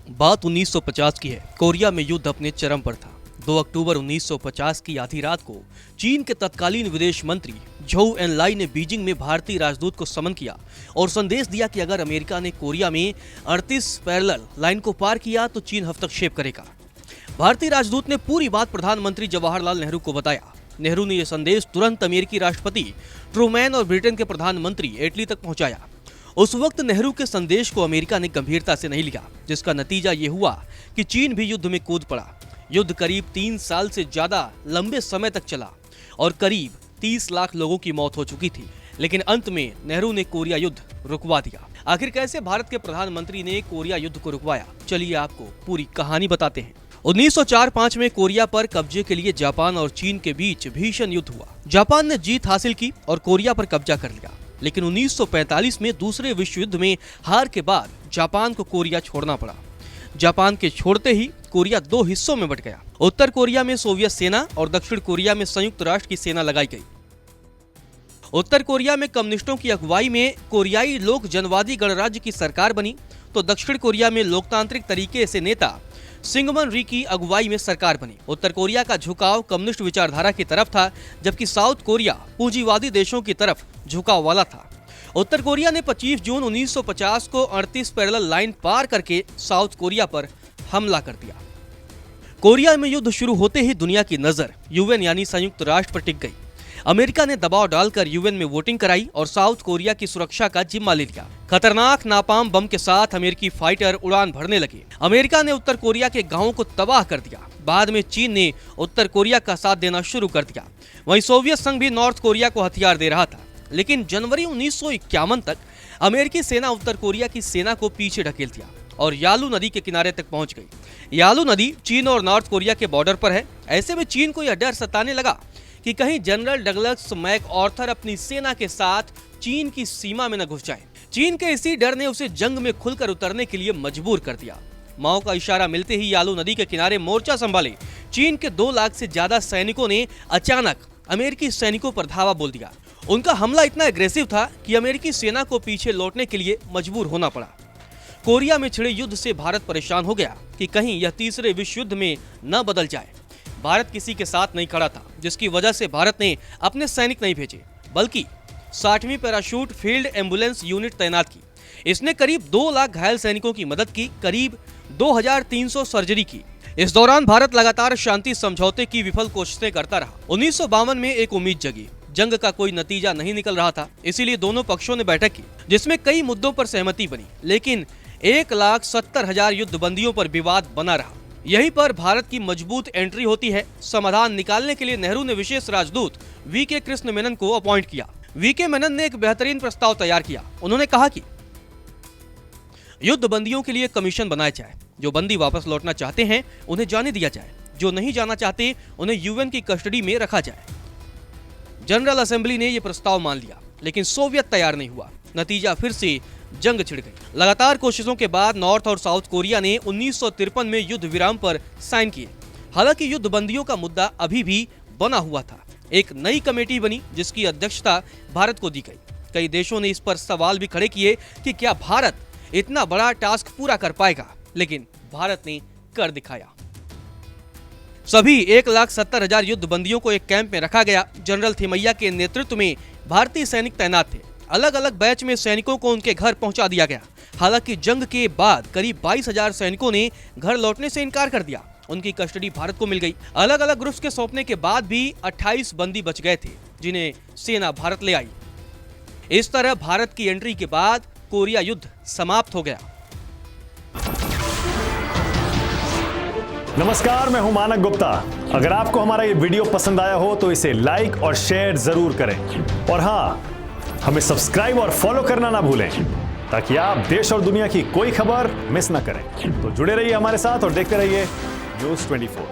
बात 1950 की है। कोरिया में युद्ध अपने चरम पर था। 2 अक्टूबर 1950 की आधी रात को चीन के तत्कालीन विदेश मंत्री झोउ एनलाई ने बीजिंग में भारतीय राजदूत को समन किया और संदेश दिया कि अगर अमेरिका ने कोरिया में 38 पैरेलल लाइन को पार किया तो चीन हस्तक्षेप करेगा। भारतीय राजदूत ने पूरी बात प्रधानमंत्री जवाहरलाल नेहरू को बताया। नेहरू ने यह संदेश तुरंत अमेरिकी राष्ट्रपति ट्रूमैन और ब्रिटेन के प्रधानमंत्री एटली तक पहुंचाया। उस वक्त नेहरू के संदेश को अमेरिका ने गंभीरता से नहीं लिया, जिसका नतीजा ये हुआ कि चीन भी युद्ध में कूद पड़ा। युद्ध करीब 3 साल से ज्यादा लंबे समय तक चला और करीब 30 लाख लोगों की मौत हो चुकी थी। लेकिन अंत में नेहरू ने कोरिया युद्ध रुकवा दिया। आखिर कैसे भारत के प्रधानमंत्री ने कोरिया युद्ध को रुकवाया, चलिए आपको पूरी कहानी बताते हैं। 1904-05 में कोरिया पर कब्जे के लिए जापान और चीन के बीच भीषण युद्ध हुआ। जापान ने जीत हासिल की और कोरिया पर कब्जा कर लिया। लेकिन 1945 में दूसरे विश्व युद्ध में हार के बाद जापान को कोरिया छोड़ना पड़ा। जापान के छोड़ते ही कोरिया 2 हिस्सों में बंट गया। उत्तर कोरिया में सोवियत सेना और दक्षिण कोरिया में संयुक्त राष्ट्र की सेना लगाई गई। उत्तर कोरिया में कम्युनिस्टों की अगुवाई में कोरियाई लोक जनवादी गणराज्य की सरकार बनी, तो दक्षिण कोरिया में लोकतांत्रिक तरीके से नेता सिंगमन री की अगुवाई में सरकार बनी। उत्तर कोरिया का झुकाव कम्युनिस्ट विचारधारा की तरफ था, जबकि साउथ कोरिया पूंजीवादी देशों की तरफ झुकाव वाला था। उत्तर कोरिया ने 25 जून 1950 को 38 पैरेलल लाइन पार करके साउथ कोरिया पर हमला कर दिया। कोरिया में युद्ध शुरू होते ही दुनिया की नजर यूएन यानी संयुक्त राष्ट्र पर टिक गई। अमेरिका ने दबाव डालकर यूएन में वोटिंग कराई और साउथ कोरिया की सुरक्षा का जिम्मा ले लिया। खतरनाक नापाम बम के साथ अमेरिकी फाइटर उड़ान भरने लगे। अमेरिका ने उत्तर कोरिया के गांवों को तबाह कर दिया। बाद में चीन ने उत्तर कोरिया का साथ देना शुरू कर दिया। वहीं सोवियत संघ भी नॉर्थ कोरिया को हथियार दे रहा था। लेकिन जनवरी 1951 तक अमेरिकी सेना उत्तर कोरिया की सेना को पीछे ढकेल दिया और यालू नदी के किनारे तक पहुंच गई। यालू नदी चीन और नॉर्थ कोरिया के बॉर्डर पर है। ऐसे में चीन को यह डर सताने लगा कि कहीं जनरल डगलस मैकआर्थर अपनी सेना के साथ चीन की सीमा में न घुस जाए। चीन के इसी डर ने उसे जंग में खुलकर उतरने के लिए मजबूर कर दिया। माओ का इशारा मिलते ही यालू नदी के किनारे मोर्चा संभाले चीन के 2 लाख से ज्यादा सैनिकों ने अचानक अमेरिकी सैनिकों पर धावा बोल दिया। उनका हमला इतना एग्रेसिव था कि अमेरिकी सेना को पीछे लौटने के लिए मजबूर होना पड़ा। कोरिया में छिड़े युद्ध से भारत परेशान हो गया कि कहीं यह तीसरे विश्व युद्ध में न बदल जाए। भारत किसी के साथ नहीं खड़ा था, जिसकी वजह से भारत ने अपने सैनिक नहीं भेजे, बल्कि 60वीं पैराशूट फील्ड एम्बुलेंस यूनिट तैनात की। इसने करीब 2 लाख घायल सैनिकों की मदद की, करीब 2300 सर्जरी की। इस दौरान भारत लगातार शांति समझौते की विफल कोशिशें करता रहा। 1952 में एक उम्मीद जगी। जंग का कोई नतीजा नहीं निकल रहा था, इसीलिए दोनों पक्षों ने बैठक की, जिसमें कई मुद्दों पर सहमति बनी। लेकिन 1,70,000 युद्धबंदियों पर विवाद बना रहा। यहीं पर भारत की मजबूत एंट्री होती है। समाधान निकालने के लिए नेहरू ने विशेष राजदूत वीके कृष्ण मेनन को अपॉइंट किया। वीके मेनन ने एक बेहतरीन प्रस्ताव तैयार किया। उन्होंने कहा कि युद्ध बंदियों के लिए कमीशन बनाया जाए। जो बंदी वापस लौटना चाहते हैं उन्हें जाने दिया जाए, जो नहीं जाना चाहते उन्हें यूएन की कस्टडी में रखा जाए। जनरल असेंबली ने यह प्रस्ताव मान लिया, लेकिन सोवियत तैयार नहीं हुआ। नतीजा फिर से जंग छिड़ गई। लगातार कोशिशों के बाद नॉर्थ और साउथ कोरिया ने 1953 में युद्ध विराम पर साइन किए। हालांकि युद्ध बंदियों का मुद्दा अभी भी बना हुआ था। एक नई कमेटी बनी, जिसकी अध्यक्षता भारत को दी गई। कई देशों ने इस पर सवाल भी खड़े किए कि क्या भारत इतना बड़ा टास्क पूरा कर पाएगा, लेकिन भारत ने कर दिखाया। सभी 1,70,000 युद्ध बंदियों को एक कैंप में रखा गया। जनरल थिमैया के नेतृत्व में भारतीय सैनिक तैनात थे। अलग अलग बैच में सैनिकों को उनके घर पहुंचा दिया गया। हालांकि जंग के बाद करीब 22,000 सैनिकों ने घर लौटने से इनकार कर दिया। उनकी कस्टडी भारत को मिल गई। अलग अलग ग्रुप्स के सौंपने के बाद भी 28 बंदी बच गए थे, जिन्हें सेना भारत ले आई। इस तरह भारत की एंट्री के बाद कोरिया युद्ध समाप्त हो गया। नमस्कार, मैं हूं मानक गुप्ता। अगर आपको हमारा ये वीडियो पसंद आया हो तो इसे लाइक और शेयर जरूर करें। और हाँ, हमें सब्सक्राइब और फॉलो करना ना भूलें, ताकि आप देश और दुनिया की कोई खबर मिस ना करें। तो जुड़े रहिए हमारे साथ और देखते रहिए न्यूज़ 24।